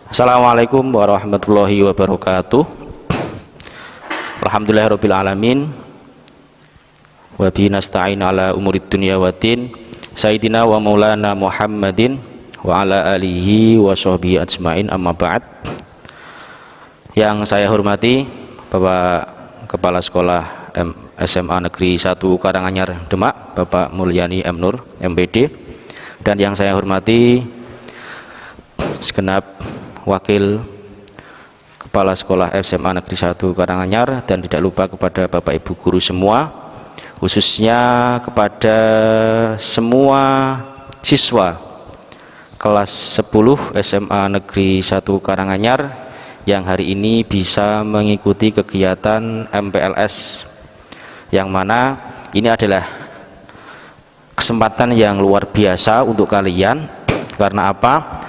Assalamualaikum warahmatullahi wabarakatuh. Alhamdulillahirabbil alamin. Wa bihi nasta'in ala umurid dunya waddin. Sayyidina wa maulana Muhammadin wa ala alihi wa sahbihi ajmain, amma ba'd. Yang saya hormati Bapak Kepala Sekolah SMA Negeri 1 Karanganyar Demak, Bapak Mulyani M. Nur, MPD. Dan yang saya hormati segenap Wakil Kepala Sekolah SMA Negeri 1 Karanganyar, dan tidak lupa kepada Bapak Ibu guru semua, khususnya kepada semua siswa kelas 10 SMA Negeri 1 Karanganyar yang hari ini bisa mengikuti kegiatan MPLS, yang mana ini adalah kesempatan yang luar biasa untuk kalian. Karena apa?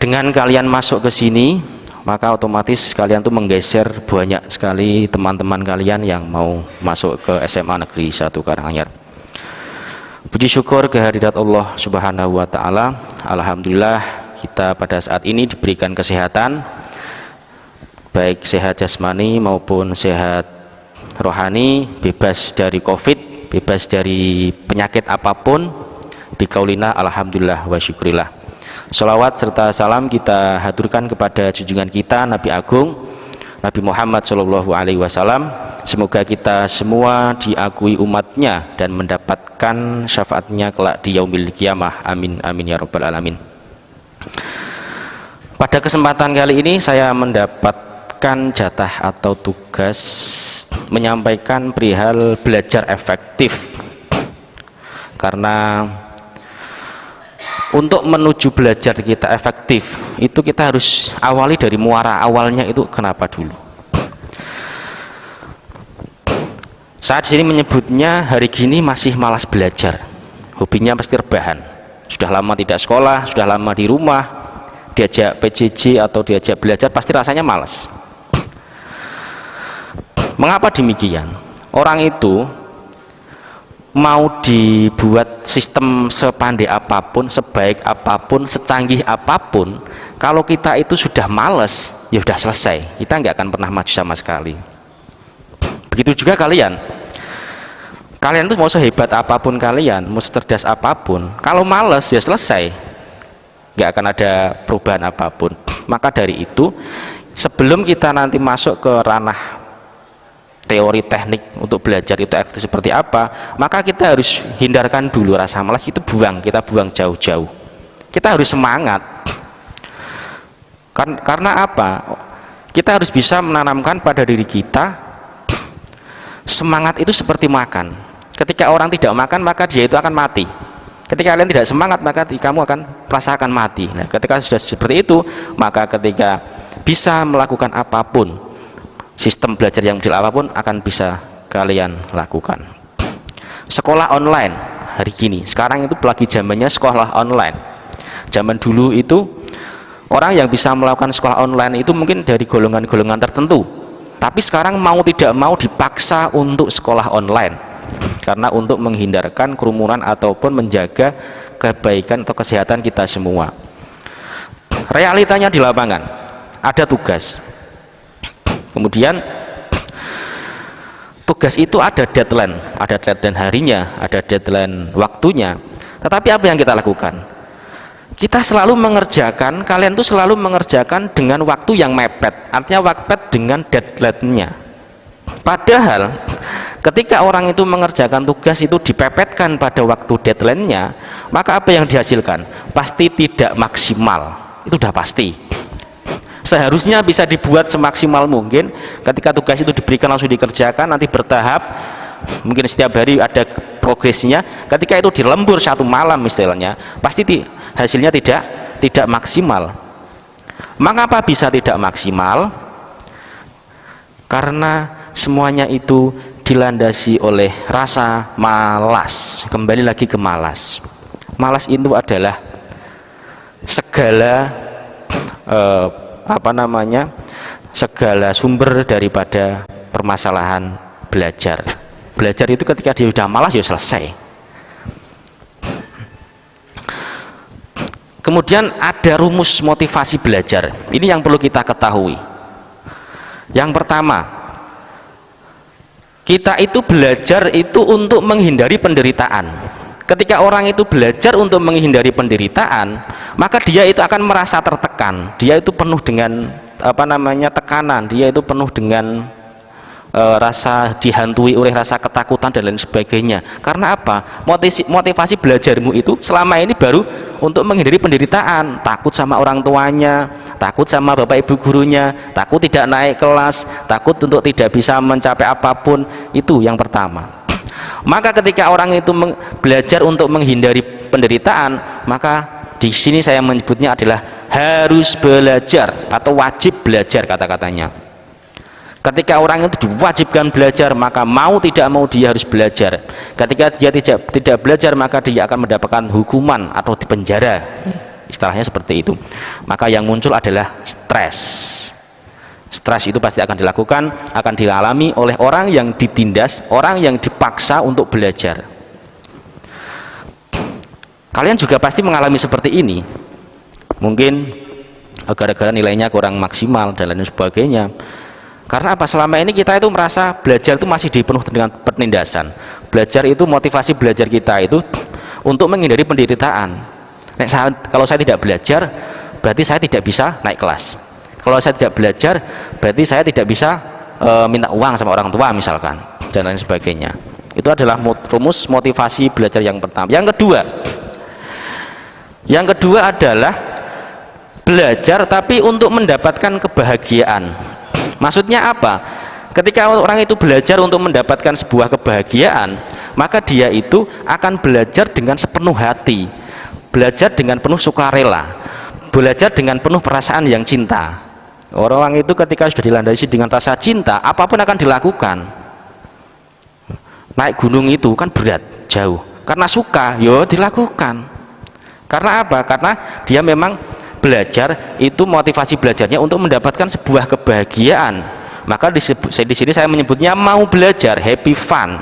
Dengan kalian masuk ke sini, maka otomatis kalian tuh menggeser banyak sekali teman-teman kalian yang mau masuk ke SMA Negeri 1 Karanganyar. Puji syukur kehadirat Allah Subhanahu wa taala. Alhamdulillah kita pada saat ini diberikan kesehatan, baik sehat jasmani maupun sehat rohani, bebas dari Covid, bebas dari penyakit apapun. Bikaulina alhamdulillah wa syukurillah. Sholawat serta salam kita haturkan kepada junjungan kita Nabi Agung Nabi Muhammad SAW. Semoga kita semua diakui umatnya dan mendapatkan syafaatnya kelak di yaumil qiyamah. Amin amin ya rabbal alamin. Pada kesempatan kali ini saya mendapatkan jatah atau tugas menyampaikan perihal belajar efektif. Karena untuk menuju belajar kita efektif itu kita harus awali dari muara awalnya, itu kenapa dulu. Saat sini menyebutnya hari gini masih malas belajar, hobinya pasti rebahan, sudah lama tidak sekolah, sudah lama di rumah, diajak PJJ atau diajak belajar pasti rasanya malas. Mengapa demikian? Orang itu mau dibuat sistem sepandai apapun, sebaik apapun, secanggih apapun, kalau kita itu sudah males, ya sudah selesai, kita nggak akan pernah maju sama sekali. Begitu juga kalian tuh mau sehebat apapun kalian, mau secerdas apapun, kalau males ya selesai, nggak akan ada perubahan apapun. Maka dari itu, sebelum kita nanti masuk ke ranah teori teknik untuk belajar itu efektif seperti apa, maka kita harus hindarkan dulu rasa malas, itu kita buang jauh-jauh. Kita harus semangat. Karena apa? Kita harus bisa menanamkan pada diri kita semangat itu seperti makan. Ketika orang tidak makan, maka dia itu akan mati. Ketika kalian tidak semangat, maka kamu akan merasakan mati. Nah, ketika sudah seperti itu, maka ketika bisa melakukan apapun, sistem belajar yang model apapun akan bisa kalian lakukan. Sekolah online hari gini, sekarang itu lagi zamannya sekolah online. Zaman dulu itu orang yang bisa melakukan sekolah online itu mungkin dari golongan-golongan tertentu, tapi sekarang mau tidak mau dipaksa untuk sekolah online, karena untuk menghindarkan kerumunan ataupun menjaga kebaikan atau kesehatan kita semua. Realitanya di lapangan ada tugas, kemudian tugas itu ada deadline harinya, ada deadline waktunya. Tetapi apa yang kita lakukan? Kita selalu mengerjakan, kalian tuh selalu mengerjakan dengan waktu yang mepet, artinya mepet dengan deadline-nya. Padahal ketika orang itu mengerjakan tugas itu dipepetkan pada waktu deadline-nya, maka apa yang dihasilkan? Pasti tidak maksimal, itu udah pasti. Seharusnya bisa dibuat semaksimal mungkin, ketika tugas itu diberikan langsung dikerjakan, nanti bertahap, mungkin setiap hari ada progresnya. Ketika itu dilembur satu malam istilahnya, pasti hasilnya tidak maksimal. Mengapa bisa tidak maksimal? Karena semuanya itu dilandasi oleh rasa malas. Kembali lagi ke malas. Malas itu adalah segala segala sumber daripada permasalahan belajar. Belajar itu ketika dia sudah malas ya selesai. Kemudian ada rumus motivasi belajar. Ini yang perlu kita ketahui. Yang pertama, kita itu belajar itu untuk menghindari penderitaan. Ketika orang itu belajar untuk menghindari penderitaan, maka dia itu akan merasa tertekan. Dia itu penuh dengan tekanan. Dia itu penuh dengan rasa dihantui oleh rasa ketakutan dan lain sebagainya. Karena apa? Motivasi belajarmu itu selama ini baru untuk menghindari penderitaan, takut sama orang tuanya, takut sama bapak ibu gurunya, takut tidak naik kelas, takut untuk tidak bisa mencapai apapun. Itu yang pertama. Maka ketika orang itu belajar untuk menghindari penderitaan, maka di sini saya menyebutnya adalah harus belajar atau wajib belajar kata-katanya. Ketika orang itu diwajibkan belajar, maka mau tidak mau dia harus belajar. Ketika dia tidak belajar, maka dia akan mendapatkan hukuman atau dipenjara. Istilahnya seperti itu. Maka yang muncul adalah stres. Stres itu pasti akan dilakukan, akan dialami oleh orang yang ditindas, orang yang dipaksa untuk belajar. Kalian juga pasti mengalami seperti ini. Mungkin gara-gara nilainya kurang maksimal dan lain sebagainya. Karena apa? Selama ini kita itu merasa belajar itu masih dipenuhi dengan penindasan. Belajar itu, motivasi belajar kita itu untuk menghindari penderitaan. Kalau saya tidak belajar, berarti saya tidak bisa naik kelas. Kalau saya tidak belajar, berarti saya tidak bisa minta uang sama orang tua misalkan, dan lain sebagainya. Itu adalah rumus motivasi belajar yang pertama. Yang kedua adalah belajar tapi untuk mendapatkan kebahagiaan. Maksudnya apa? Ketika orang itu belajar untuk mendapatkan sebuah kebahagiaan, maka dia itu akan belajar dengan sepenuh hati, belajar dengan penuh sukarela, belajar dengan penuh perasaan yang cinta. Orang itu ketika sudah dilandasi dengan rasa cinta, apapun akan dilakukan. Naik gunung itu kan berat, jauh. Karena suka, yo dilakukan. Karena apa? Karena dia memang belajar itu, motivasi belajarnya untuk mendapatkan sebuah kebahagiaan. Maka di sini saya menyebutnya mau belajar, happy fun.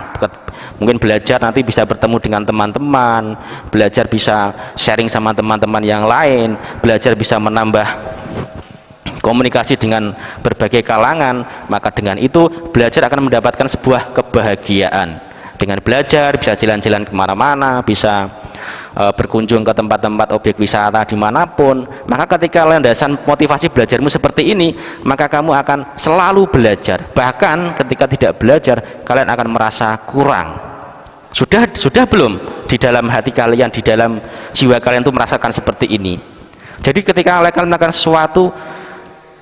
Mungkin belajar nanti bisa bertemu dengan teman-teman, belajar bisa sharing sama teman-teman yang lain, belajar bisa menambah komunikasi dengan berbagai kalangan. Maka dengan itu belajar akan mendapatkan sebuah kebahagiaan. Dengan belajar bisa jalan-jalan kemana-mana, bisa berkunjung ke tempat-tempat objek wisata dimanapun. Maka ketika landasan motivasi belajarmu seperti ini, maka kamu akan selalu belajar. Bahkan ketika tidak belajar, kalian akan merasa kurang. Sudah belum di dalam hati kalian, di dalam jiwa kalian itu merasakan seperti ini? Jadi ketika kalian melakukan sesuatu,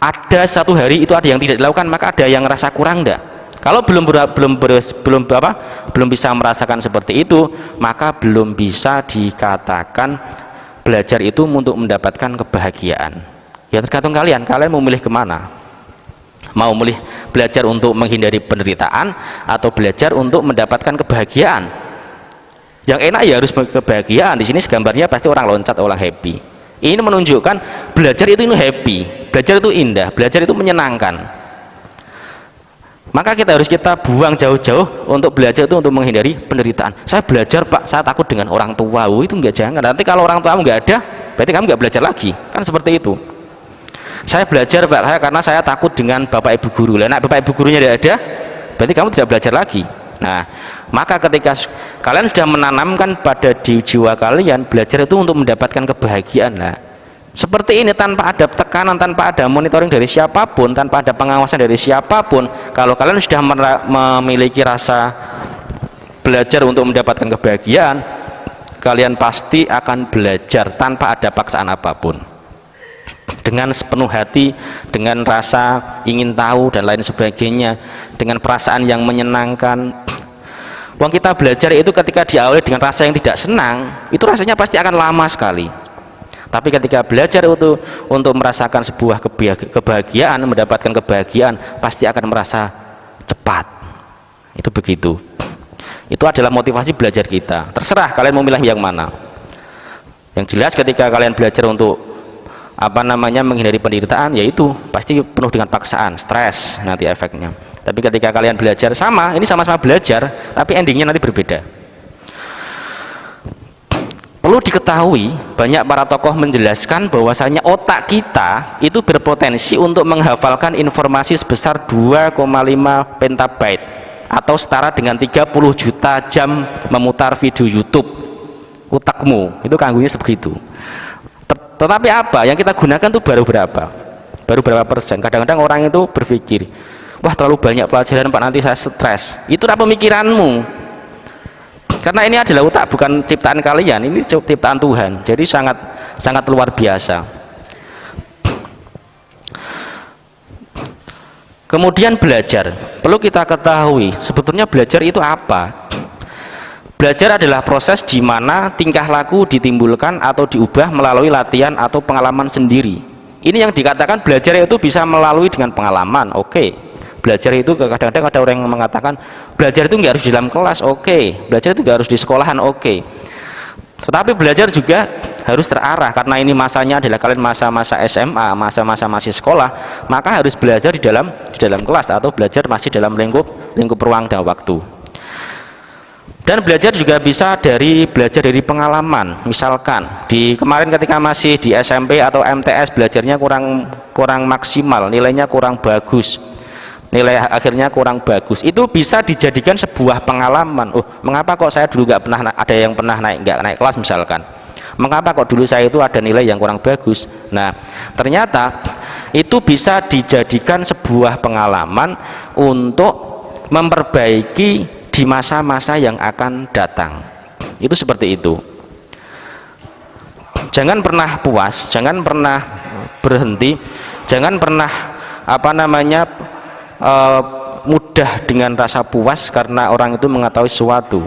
ada satu hari itu ada yang tidak dilakukan, maka ada yang merasa kurang enggak? Kalau belum bisa merasakan seperti itu, maka belum bisa dikatakan belajar itu untuk mendapatkan kebahagiaan. Ya tergantung kalian mau milih kemana. Mau milih belajar untuk menghindari penderitaan atau belajar untuk mendapatkan kebahagiaan. Yang enak ya harus kebahagiaan. Di sini gambarnya pasti orang loncat, orang happy. Ini menunjukkan belajar itu happy, belajar itu indah, belajar itu menyenangkan. Maka kita buang jauh-jauh untuk belajar itu untuk menghindari penderitaan. Saya belajar Pak, saya takut dengan orang tua. Itu enggak, jangan. Nanti kalau orang tuamu enggak ada, berarti kamu enggak belajar lagi. Kan seperti itu. Saya belajar Pak karena saya takut dengan bapak ibu guru. Nah, bapak ibu gurunya tidak ada, berarti kamu tidak belajar lagi. Nah, maka ketika kalian sudah menanamkan pada jiwa kalian, belajar itu untuk mendapatkan kebahagiaan lah. Seperti ini, tanpa ada tekanan, tanpa ada monitoring dari siapapun, tanpa ada pengawasan dari siapapun. Kalau kalian sudah memiliki rasa belajar untuk mendapatkan kebahagiaan, kalian pasti akan belajar tanpa ada paksaan apapun, dengan sepenuh hati, dengan rasa ingin tahu dan lain sebagainya, dengan perasaan yang menyenangkan. Wong kita belajar itu ketika diawali dengan rasa yang tidak senang, itu rasanya pasti akan lama sekali. Tapi ketika belajar untuk merasakan sebuah kebahagiaan, mendapatkan kebahagiaan, pasti akan merasa cepat. Itu begitu. Itu adalah motivasi belajar kita. Terserah kalian mau milih yang mana. Yang jelas ketika kalian belajar untuk menghindari penderitaan, yaitu pasti penuh dengan paksaan, stres nanti efeknya. Tapi ketika kalian belajar sama-sama belajar, tapi endingnya nanti berbeda. Perlu Perlu diketahui, banyak para tokoh menjelaskan bahwasanya otak kita itu berpotensi untuk menghafalkan informasi sebesar 2,5 petabyte atau setara dengan 30 juta jam memutar video YouTube. Otakmu itu kanggunya sebegitu. Tetapi apa yang kita gunakan itu baru berapa persen. Kadang-kadang orang itu berpikir, wah terlalu banyak pelajaran Pak, nanti saya stres. Itulah pemikiranmu, karena ini adalah otak, bukan ciptaan kalian, ini ciptaan Tuhan. Jadi sangat luar biasa. Kemudian belajar, perlu kita ketahui sebetulnya belajar itu apa. Belajar adalah proses di mana tingkah laku ditimbulkan atau diubah melalui latihan atau pengalaman sendiri. Ini yang dikatakan belajar itu bisa melalui dengan pengalaman. Oke. Belajar itu kadang-kadang ada orang yang mengatakan belajar itu nggak harus di dalam kelas. Oke. Belajar itu nggak harus di sekolahan. Oke. Tetapi belajar juga harus terarah, karena ini masanya adalah kalian masa-masa SMA, masa-masa masih sekolah, maka harus belajar di dalam kelas atau belajar masih dalam lingkup ruang dan waktu. Dan belajar juga bisa belajar dari pengalaman. Misalkan kemarin ketika masih di SMP atau MTS belajarnya kurang maksimal, nilainya kurang bagus, nilai akhirnya kurang bagus, itu bisa dijadikan sebuah pengalaman. Oh, mengapa kok saya dulu nggak pernah ada yang pernah nggak naik kelas misalkan, mengapa kok dulu saya itu ada nilai yang kurang bagus. Nah, ternyata itu bisa dijadikan sebuah pengalaman untuk memperbaiki di masa-masa yang akan datang. Itu seperti itu. Jangan pernah puas, jangan pernah berhenti, jangan pernah mudah dengan rasa puas karena orang itu mengetahui sesuatu.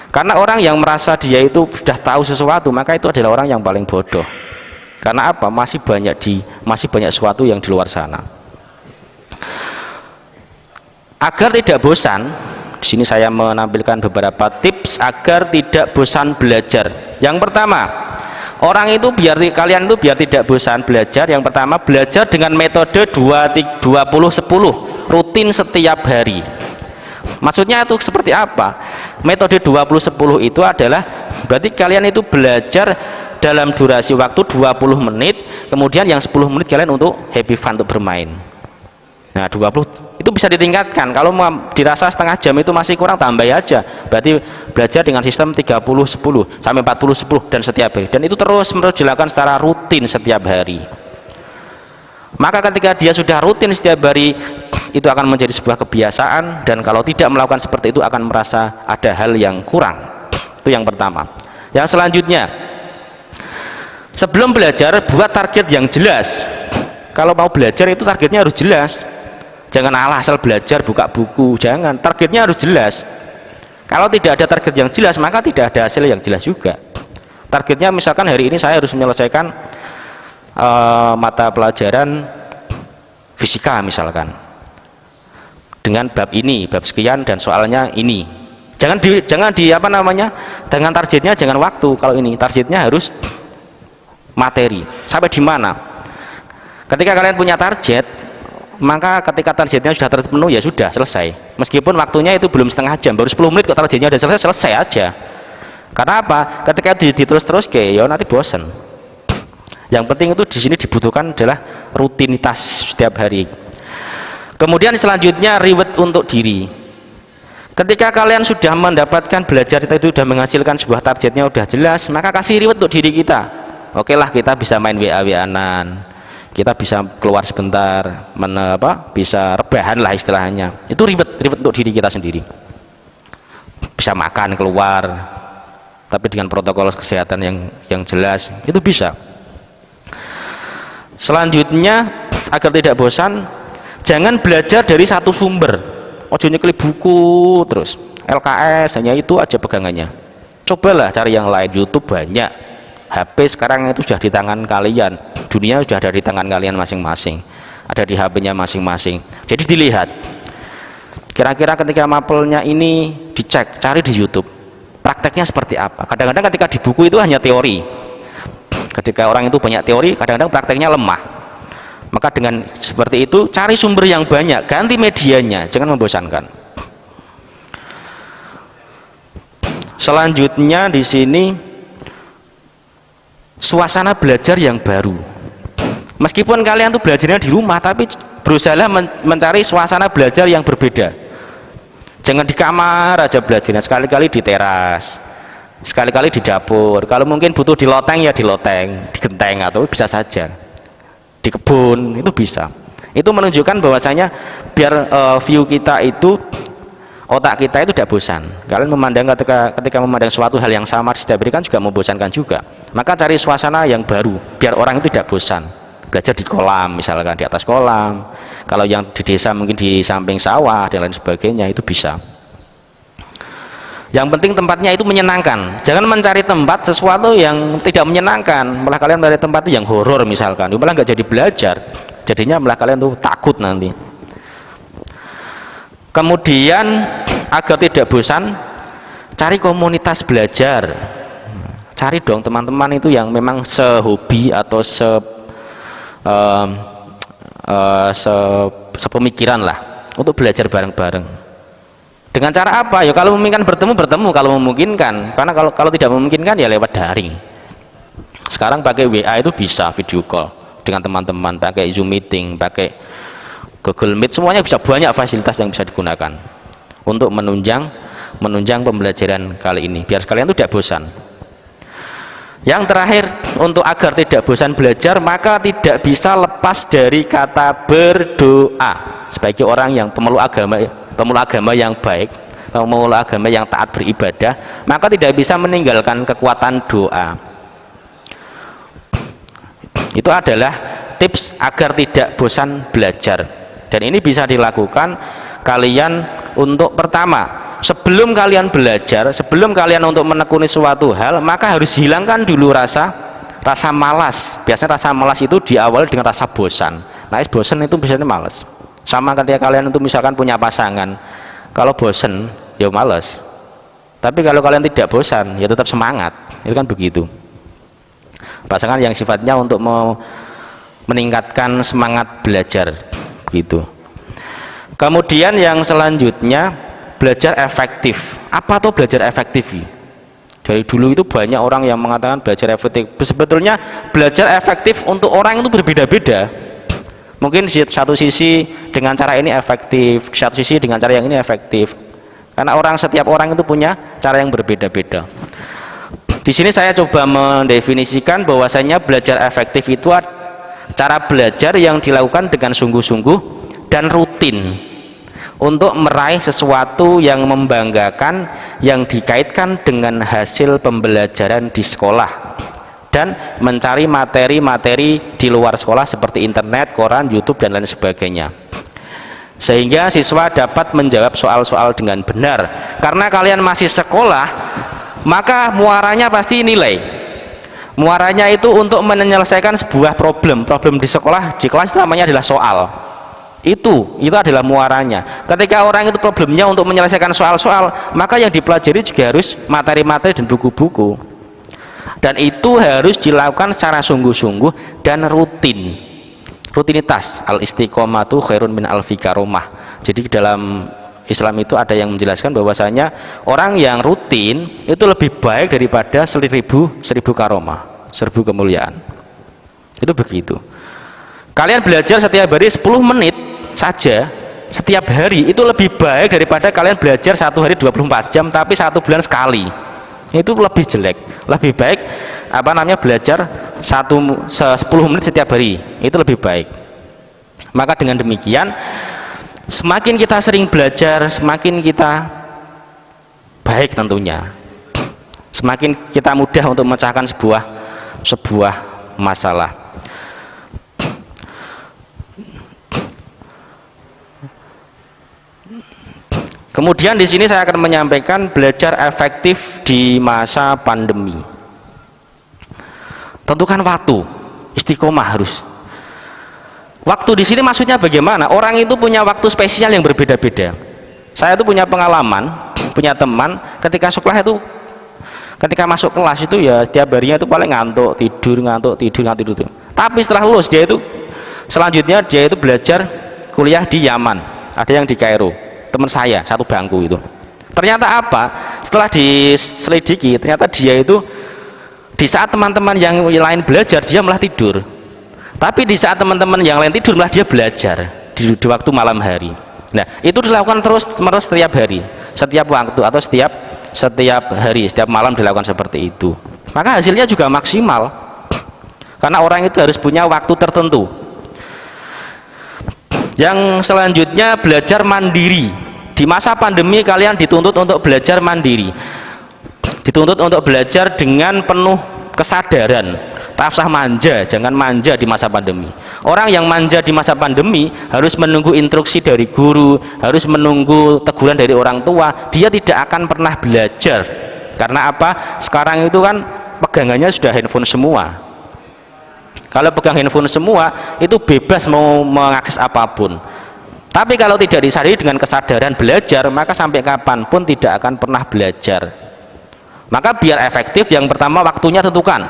Karena orang yang merasa dia itu sudah tahu sesuatu, maka itu adalah orang yang paling bodoh. Karena apa? Masih banyak sesuatu yang di luar sana. Agar tidak bosan, di sini saya menampilkan beberapa tips agar tidak bosan belajar. Yang pertama, kalian itu biar tidak bosan belajar. Yang pertama, belajar dengan metode 20-10, rutin setiap hari. Maksudnya itu seperti apa? Metode 20-10 itu adalah berarti kalian itu belajar dalam durasi waktu 20 menit, kemudian yang 10 menit kalian untuk happy fun, untuk bermain. Nah, 20 itu bisa ditingkatkan. Kalau dirasa setengah jam itu masih kurang, tambah aja. Berarti belajar dengan sistem 30-10 sampai 40-10 dan setiap hari. Dan itu terus menerus dilakukan secara rutin setiap hari. Maka ketika dia sudah rutin setiap hari, itu akan menjadi sebuah kebiasaan, dan kalau tidak melakukan seperti itu akan merasa ada hal yang kurang. Itu yang pertama. Yang selanjutnya, sebelum belajar buat target yang jelas. Kalau mau belajar itu targetnya harus jelas. Jangan asal belajar buka buku, jangan. Targetnya harus jelas. Kalau tidak ada target yang jelas, maka tidak ada hasil yang jelas juga. Targetnya misalkan hari ini saya harus menyelesaikan mata pelajaran fisika misalkan, dengan bab ini, bab sekian, dan soalnya ini. Jangan dengan targetnya jangan waktu. Kalau ini targetnya harus materi. Sampai di mana? Ketika kalian punya target, maka ketika targetnya sudah terpenuhi, ya sudah selesai. Meskipun waktunya itu belum setengah jam, baru 10 menit kok targetnya sudah selesai aja. Karena apa? Ketika diterus ya nanti bosan. Yang penting itu di sini dibutuhkan adalah rutinitas setiap hari. Kemudian selanjutnya reward untuk diri. Ketika kalian sudah mendapatkan belajar itu sudah menghasilkan sebuah targetnya sudah jelas, maka kasih reward untuk diri kita. Oke lah, kita bisa main WA-WA-an, kita bisa keluar sebentar, bisa rebahan lah istilahnya. Itu reward untuk diri kita sendiri. Bisa makan keluar, tapi dengan protokol kesehatan yang jelas, itu bisa. Selanjutnya, agar tidak bosan, jangan belajar dari satu sumber. Ojo nyekli buku terus, LKS hanya itu aja pegangannya. Cobalah cari yang lain. YouTube banyak, HP sekarang itu sudah di tangan kalian, dunia sudah ada di tangan kalian masing-masing, ada di HP-nya masing-masing. Jadi dilihat kira-kira ketika mapelnya ini dicek, cari di YouTube prakteknya seperti apa. Kadang-kadang ketika di buku itu hanya teori, ketika orang itu banyak teori, kadang-kadang prakteknya lemah. Maka dengan seperti itu cari sumber yang banyak, ganti medianya, jangan membosankan. Selanjutnya di sini suasana belajar yang baru. Meskipun kalian tuh belajarnya di rumah, tapi berusaha mencari suasana belajar yang berbeda. Jangan di kamar aja belajarnya, sekali-kali di teras, sekali-kali di dapur. Kalau mungkin butuh di loteng ya di loteng, di genteng, atau bisa saja di kebun, itu bisa. Itu menunjukkan bahwasanya biar view kita itu, otak kita itu tidak bosan. Kalian memandang ketika memandang suatu hal yang sama di setiap hari kan juga membosankan juga. Maka cari suasana yang baru biar orang itu tidak bosan. Belajar di kolam, misalkan di atas kolam. Kalau yang di desa mungkin di samping sawah dan lain sebagainya, itu bisa. Yang penting tempatnya itu menyenangkan. Jangan mencari tempat sesuatu yang tidak menyenangkan, malah kalian mencari tempat itu yang horor misalkan, malah nggak jadi belajar. Jadinya malah kalian tuh takut nanti. Kemudian agar tidak bosan, cari komunitas belajar. Cari dong teman-teman itu yang memang sehobi atau sepemikiran lah untuk belajar bareng-bareng. Dengan cara apa? Ya kalau memungkinkan bertemu kalau memungkinkan. Karena kalau tidak memungkinkan ya lewat daring. Sekarang pakai WA itu bisa video call dengan teman-teman, pakai Zoom meeting, pakai Google Meet, semuanya bisa, banyak fasilitas yang bisa digunakan untuk menunjang pembelajaran kali ini biar kalian itu tidak bosan. Yang terakhir, untuk agar tidak bosan belajar, maka tidak bisa lepas dari kata berdoa. Sebagai orang yang pemeluk agama yang baik, pemeluk agama yang taat beribadah, maka tidak bisa meninggalkan kekuatan doa. Itu adalah tips agar tidak bosan belajar. Dan ini bisa dilakukan kalian untuk pertama, sebelum kalian belajar, sebelum kalian untuk menekuni suatu hal, maka harus hilangkan dulu rasa malas. Biasanya rasa malas itu diawali dengan rasa bosan. Nah, bosan itu biasanya malas. Sama ketika kalian itu misalkan punya pasangan, kalau bosan ya malas. Tapi kalau kalian tidak bosan ya tetap semangat. Itu kan begitu. Pasangan yang sifatnya untuk meningkatkan semangat belajar, begitu. Kemudian yang selanjutnya, belajar efektif. Apa tuh belajar efektif? Dari dulu itu banyak orang yang mengatakan belajar efektif. Sebetulnya belajar efektif untuk orang itu berbeda-beda. Mungkin di satu sisi dengan cara ini efektif, di satu sisi dengan cara yang ini efektif. Karena setiap orang itu punya cara yang berbeda-beda. Di sini saya coba mendefinisikan bahwasanya belajar efektif itu cara belajar yang dilakukan dengan sungguh-sungguh dan rutin untuk meraih sesuatu yang membanggakan, yang dikaitkan dengan hasil pembelajaran di sekolah dan mencari materi-materi di luar sekolah seperti internet, koran, YouTube dan lain sebagainya, sehingga siswa dapat menjawab soal-soal dengan benar. Karena kalian masih sekolah, maka muaranya pasti nilai. Muaranya itu untuk menyelesaikan sebuah problem di sekolah, di kelas, itu namanya adalah soal. Itu adalah muaranya. Ketika orang itu problemnya untuk menyelesaikan soal-soal, maka yang dipelajari juga harus materi-materi dan buku-buku. Dan itu harus dilakukan secara sungguh-sungguh dan rutin. Rutinitas, al-istiqomatu khairun min alfi karomah. Jadi dalam Islam itu ada yang menjelaskan bahwasanya orang yang rutin itu lebih baik daripada 1000 karomah, 1000 kemuliaan. Itu begitu. Kalian belajar setiap hari 10 menit saja setiap hari, itu lebih baik daripada kalian belajar satu hari 24 jam tapi 1 bulan sekali. Itu lebih jelek. Lebih baik belajar 10 menit setiap hari, itu lebih baik. Maka dengan demikian, semakin kita sering belajar, semakin kita baik tentunya, semakin kita mudah untuk memecahkan sebuah masalah. Kemudian di sini saya akan menyampaikan belajar efektif di masa pandemi. Tentukan waktu, istiqomah harus. Waktu di sini maksudnya bagaimana? Orang itu punya waktu spesial yang berbeda-beda. Saya itu punya pengalaman, punya teman ketika sekolah itu, ketika masuk kelas itu ya tiap harinya itu paling ngantuk tidur. Tapi setelah lulus selanjutnya dia itu belajar kuliah di Yaman, ada yang di Kairo. Teman saya satu bangku itu. Ternyata apa? Setelah diselidiki, ternyata dia itu Di saat teman-teman yang lain belajar, dia malah tidur. Tapi di saat teman-teman yang lain tidur, malah dia belajar di waktu malam hari. Nah, itu dilakukan terus-menerus setiap hari, setiap waktu, atau setiap hari, setiap malam dilakukan seperti itu. Maka hasilnya juga maksimal. Karena orang itu harus punya waktu tertentu. Yang selanjutnya, belajar mandiri. Di masa pandemi kalian dituntut untuk belajar mandiri, dituntut untuk belajar dengan penuh kesadaran. Tak usah manja, jangan manja di masa pandemi. Orang yang manja di masa pandemi harus menunggu instruksi dari guru, harus menunggu teguran dari orang tua. Dia tidak akan pernah belajar. Karena apa? Sekarang itu kan pegangannya sudah handphone semua. Kalau pegang handphone semua, itu bebas mau mengakses apapun. Tapi kalau tidak disadari dengan kesadaran belajar, maka sampai kapanpun tidak akan pernah belajar. Maka biar efektif, yang pertama waktunya tentukan.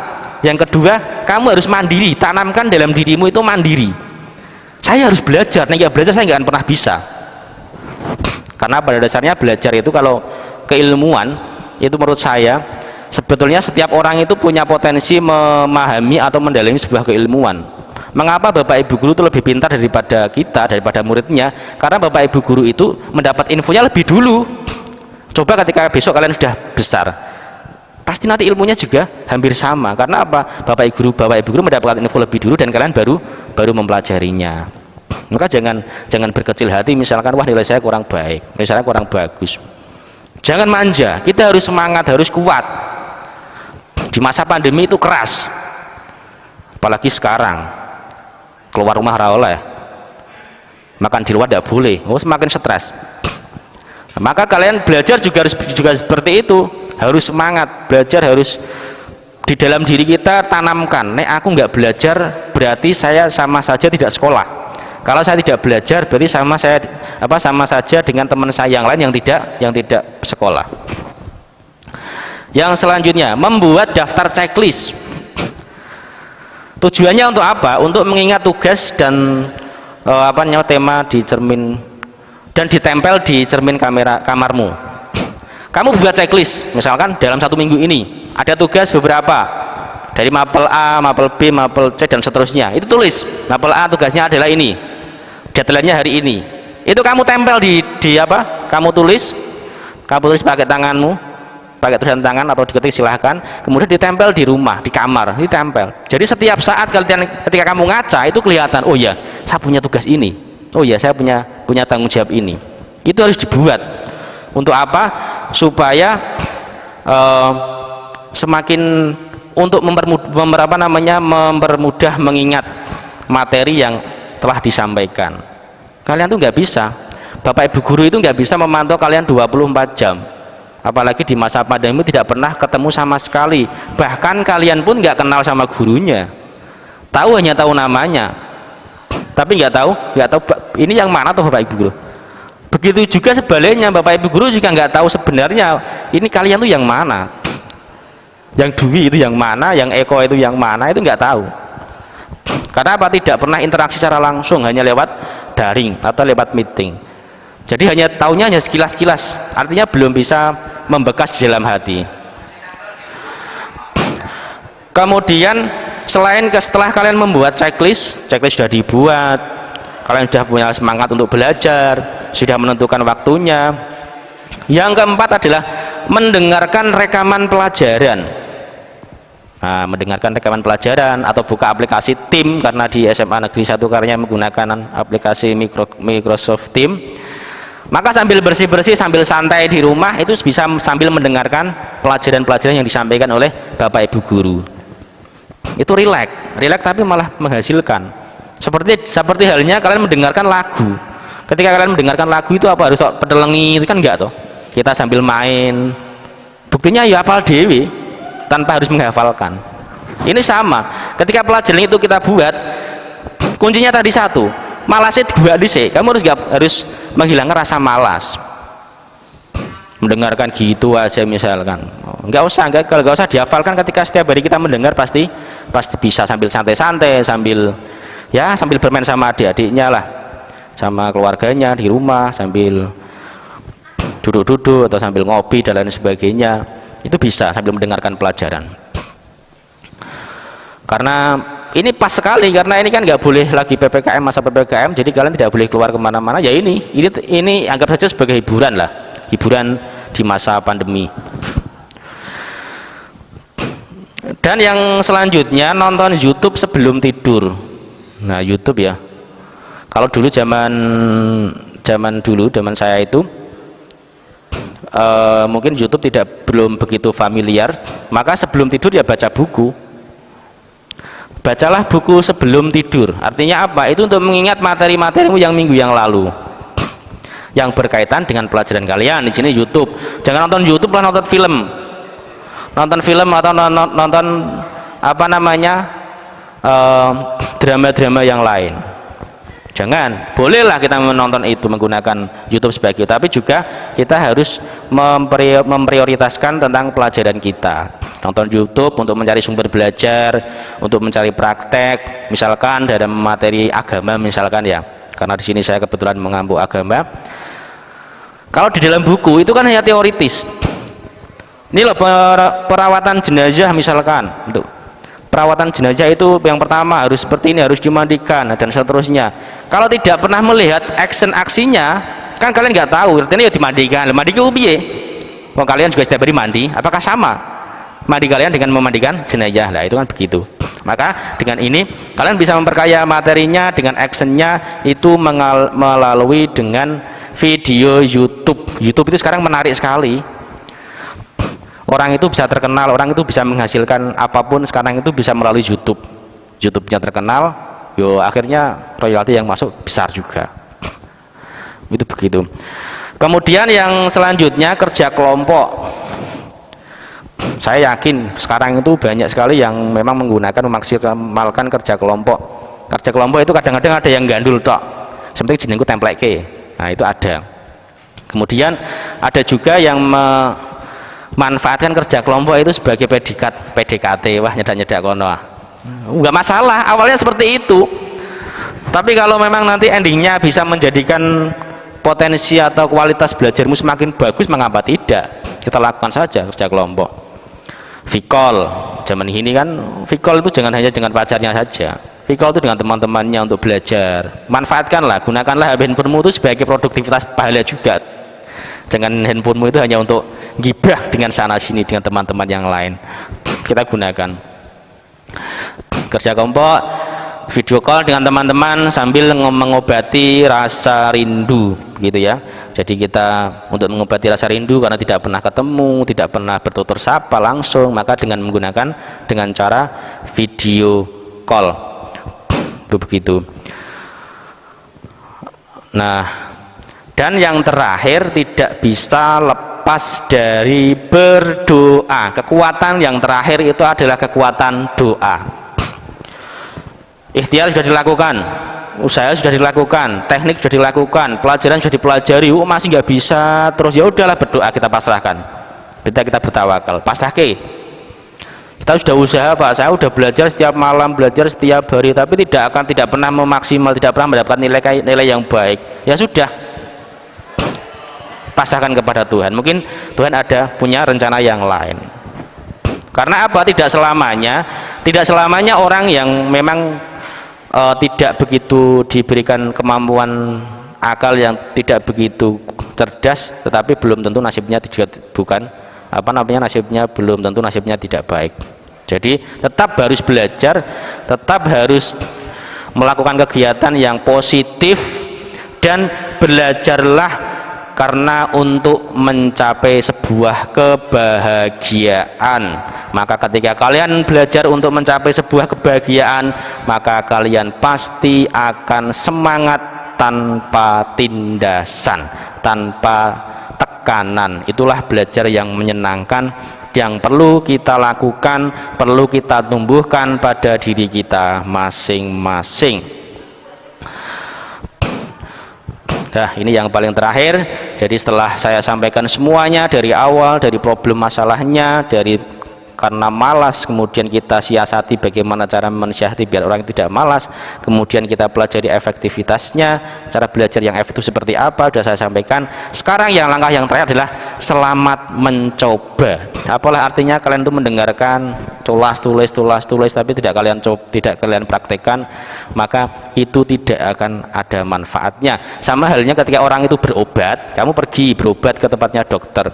Yang kedua, kamu harus mandiri, tanamkan dalam dirimu itu mandiri. Saya harus belajar, nggak belajar saya nggak akan pernah bisa. Karena pada dasarnya belajar itu, kalau keilmuan itu menurut saya, sebetulnya setiap orang itu punya potensi memahami atau mendalami sebuah keilmuan. Mengapa Bapak Ibu guru itu lebih pintar daripada kita, daripada muridnya? Karena Bapak Ibu guru itu mendapat infonya lebih dulu. Coba ketika besok kalian sudah besar, pasti nanti ilmunya juga hampir sama. Karena apa? Bapak Ibu guru mendapatkan info lebih dulu dan kalian baru mempelajarinya. Maka jangan berkecil hati misalkan, wah nilai saya kurang baik, nilai saya kurang bagus. Jangan manja, kita harus semangat, harus kuat. Di masa pandemi itu keras, apalagi sekarang keluar rumah oleh, makan di luar tidak boleh, semakin stres. Maka kalian belajar juga seperti itu, harus semangat belajar, harus di dalam diri kita tanamkan, nek aku nggak belajar berarti saya sama saja tidak sekolah. Kalau saya tidak belajar berarti sama saja dengan teman saya yang lain yang tidak sekolah. Yang selanjutnya, membuat daftar checklist. Tujuannya untuk apa? Untuk mengingat tugas dan tema di cermin, dan ditempel di cermin kamarmu. Kamu buat checklist, misalkan dalam 1 minggu ini ada tugas beberapa, dari mapel A, mapel B, mapel C dan seterusnya. Itu tulis, mapel A tugasnya adalah ini, deadline-nya hari ini. Itu kamu tempel kamu tulis pakai tanganmu, pakai tulisan tangan atau diketik silahkan, kemudian ditempel di rumah, di kamar, ditempel. Jadi setiap saat ketika kamu ngaca itu kelihatan, oh ya saya punya tugas ini, oh ya saya punya tanggung jawab ini. Itu harus dibuat. Untuk apa? Supaya semakin untuk mempermudah mengingat materi yang telah disampaikan. Kalian tuh nggak bisa, Bapak Ibu guru itu nggak bisa memantau kalian 24 jam. Apalagi di masa pandemi tidak pernah ketemu sama sekali, bahkan kalian pun nggak kenal sama gurunya, hanya tahu namanya, tapi nggak tahu ini yang mana tuh Bapak Ibu guru. Begitu juga sebaliknya, Bapak Ibu guru juga nggak tahu sebenarnya ini kalian tuh yang mana, yang Dwi itu yang mana, yang Eko itu yang mana, itu nggak tahu. Karena apa? Tidak pernah interaksi secara langsung, hanya lewat daring atau lewat meeting. Jadi hanya sekilas-kilas, artinya belum bisa membekas di dalam hati. Kemudian setelah kalian membuat checklist sudah dibuat, kalian sudah punya semangat untuk belajar, sudah menentukan waktunya. Yang keempat adalah mendengarkan rekaman pelajaran. Nah, mendengarkan rekaman pelajaran atau buka aplikasi Teams, karena di SMA Negeri 1 Karunia menggunakan aplikasi Microsoft Teams. Maka sambil bersih-bersih, sambil santai di rumah, itu bisa sambil mendengarkan pelajaran-pelajaran yang disampaikan oleh Bapak Ibu guru. Itu rileks tapi malah menghasilkan. Seperti halnya kalian mendengarkan lagu. Ketika kalian mendengarkan lagu itu apa? Harus pedelengi, itu kan enggak toh. Kita sambil main. Buktinya ya hafal dewe tanpa harus menghafalkan. Ini sama. Ketika pelajaran itu kita buat, kuncinya tadi satu, malasnya dibuat dhisik. Kamu harus menghilangkan rasa malas. Mendengarkan gitu aja misalkan. Enggak usah dihafalkan. Ketika setiap hari kita mendengar pasti bisa, sambil santai-santai, sambil bermain sama adik-adiknya lah, sama keluarganya di rumah, sambil duduk-duduk atau sambil ngopi dan lain sebagainya. Itu bisa sambil mendengarkan pelajaran. Karena ini pas sekali, karena ini kan nggak boleh lagi PPKM, masa PPKM, jadi kalian tidak boleh keluar kemana-mana. Ya ini anggap saja sebagai hiburan lah, hiburan di masa pandemi. Dan yang selanjutnya, nonton YouTube sebelum tidur. Nah, YouTube ya, kalau dulu zaman saya itu mungkin YouTube belum begitu familiar, maka sebelum tidur ya baca buku. Bacalah buku sebelum tidur. Artinya apa? Itu untuk mengingat materi-materimu yang minggu yang lalu, yang berkaitan dengan pelajaran kalian. Di sini YouTube. Jangan nonton YouTube lah, nonton film. Nonton film atau nonton apa namanya? Drama-drama yang lain. Jangan. Bolehlah kita menonton itu menggunakan YouTube sebagai, tapi juga kita harus memprioritaskan tentang pelajaran kita. Nonton YouTube untuk mencari sumber belajar, untuk mencari praktek, misalkan dalam materi agama misalkan ya. Karena di sini saya kebetulan mengampu agama. Kalau di dalam buku itu kan hanya teoritis. Ini loh perawatan jenazah misalkan, untuk perawatan jenazah itu yang pertama harus seperti ini, harus dimandikan dan seterusnya. Kalau tidak pernah melihat aksinya, kan kalian nggak tahu. Artinya ya dimandikan, mandi ke piye? Kalau kalian juga setiap hari mandi, apakah sama mandi kalian dengan memandikan jenazah? Lah itu kan begitu. Maka dengan ini kalian bisa memperkaya materinya dengan actionnya itu melalui dengan video YouTube. YouTube itu sekarang menarik sekali. Orang itu bisa terkenal, orang itu bisa menghasilkan apapun sekarang itu bisa melalui YouTube. YouTube-nya terkenal, yo akhirnya royalti yang masuk besar juga. Itu begitu. Kemudian yang selanjutnya, kerja kelompok. Saya yakin sekarang itu banyak sekali yang memang menggunakan memaksimalkan kerja kelompok. Kerja kelompok itu kadang-kadang ada yang gandul tok. Seperti jenengku template ke. Nah, itu ada. Kemudian ada juga yang manfaatkan kerja kelompok itu sebagai PDKT. Wah, nyedak-nyedak kono. Enggak masalah, awalnya seperti itu. Tapi kalau memang nanti endingnya bisa menjadikan potensi atau kualitas belajarmu semakin bagus, mengapa tidak? Kita lakukan saja kerja kelompok. Vikol, zaman ini kan Vikol itu jangan hanya dengan pacarnya saja. Vikol itu dengan teman-temannya untuk belajar. Manfaatkanlah, gunakanlah handphonemu itu sebagai produktivitas pahala juga. Jangan handphonemu itu hanya untuk gibah dengan sana sini dengan teman-teman yang lain. Kita gunakan kerja kelompok, video call dengan teman-teman sambil mengobati rasa rindu, gitu ya. Jadi kita untuk mengobati rasa rindu karena tidak pernah ketemu, tidak pernah bertutur sapa langsung, maka dengan menggunakan dengan cara video call, begitu. Nah, dan yang terakhir, tidak bisa lepas dari berdoa. Kekuatan yang terakhir itu adalah kekuatan doa. Ikhtiar sudah dilakukan, usaha sudah dilakukan, teknik sudah dilakukan, pelajaran sudah dipelajari, masih nggak bisa, terus ya udahlah berdoa, kita pasrahkan. Kita bertawakal, pasrahke. Kita sudah usaha, Pak, saya sudah belajar setiap malam, belajar setiap hari, tapi tidak pernah memaksimal, tidak pernah mendapatkan nilai yang baik. Ya sudah, pasrahkan kepada Tuhan. Mungkin Tuhan punya rencana yang lain. Karena apa? Tidak selamanya orang yang memang tidak begitu diberikan kemampuan akal, yang tidak begitu cerdas, tetapi belum tentu nasibnya belum tentu nasibnya tidak baik. Jadi tetap harus belajar, tetap harus melakukan kegiatan yang positif, dan belajarlah karena untuk mencapai sebuah kebahagiaan. Maka ketika kalian belajar untuk mencapai sebuah kebahagiaan, maka kalian pasti akan semangat tanpa tindasan, tanpa tekanan. Itulah belajar yang menyenangkan, yang perlu kita lakukan, perlu kita tumbuhkan pada diri kita masing-masing. Nah, ini yang paling terakhir. Jadi setelah saya sampaikan semuanya dari awal, dari problem masalahnya, dari karena malas, kemudian kita siasati bagaimana cara menasihati biar orang tidak malas, kemudian kita pelajari efektivitasnya, cara belajar yang efektif seperti apa, sudah saya sampaikan. Sekarang langkah yang terakhir adalah selamat mencoba. Apalah artinya kalian itu mendengarkan tulis tapi tidak kalian praktekkan, maka itu tidak akan ada manfaatnya. Sama halnya ketika orang itu berobat, kamu pergi berobat ke tempatnya dokter,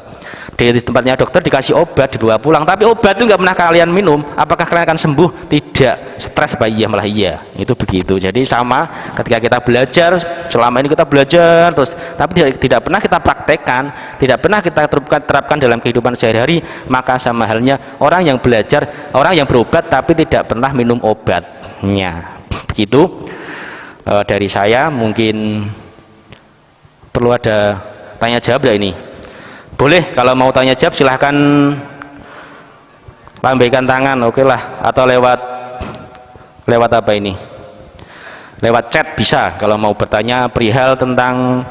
di tempatnya dokter dikasih obat, dibawa pulang, tapi obat itu nggak pernah kalian minum, apakah kalian akan sembuh? Tidak. Stres apa iya? Malah iya. Itu begitu. Jadi sama ketika kita belajar, selama ini kita belajar terus tapi tidak pernah kita praktekkan, tidak pernah kita terapkan dalam kehidupan sehari-hari, maka sama halnya orang yang belajar, orang yang berobat tapi tidak pernah minum obatnya. Begitu. Dari saya mungkin perlu ada tanya jawab ya ini. Boleh kalau mau tanya jawab silahkan lambaikan tangan, oke lah, atau lewat apa ini, lewat chat bisa kalau mau bertanya perihal tentang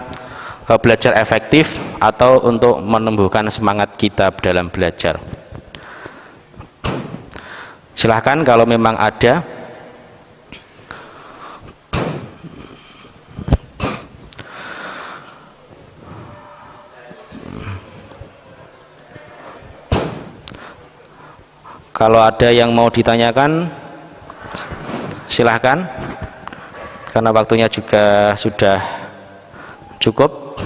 belajar efektif atau untuk menumbuhkan semangat kita dalam belajar. Silahkan kalau memang ada. Kalau ada yang mau ditanyakan silahkan, karena waktunya juga sudah cukup.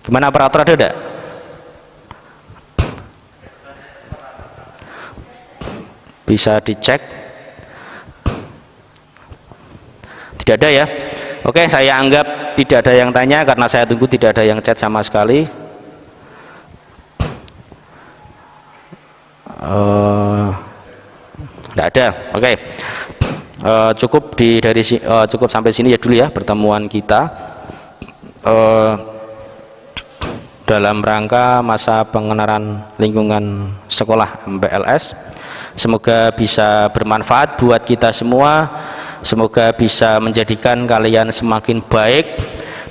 Gimana operator, ada enggak? Bisa dicek. Tidak ada ya? Oke, saya anggap tidak ada yang tanya karena saya tunggu tidak ada yang chat sama sekali. Tidak ada. Oke. Cukup sampai sini ya dulu ya pertemuan kita dalam rangka masa pengenalan lingkungan sekolah MPLS. Semoga bisa bermanfaat buat kita semua, semoga bisa menjadikan kalian semakin baik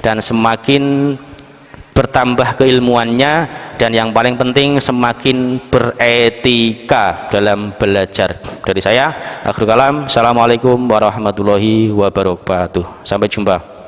dan semakin bertambah keilmuannya, dan yang paling penting semakin beretika dalam belajar. Dari saya, akhirul kalam, assalamualaikum warahmatullahi wabarakatuh. Sampai jumpa.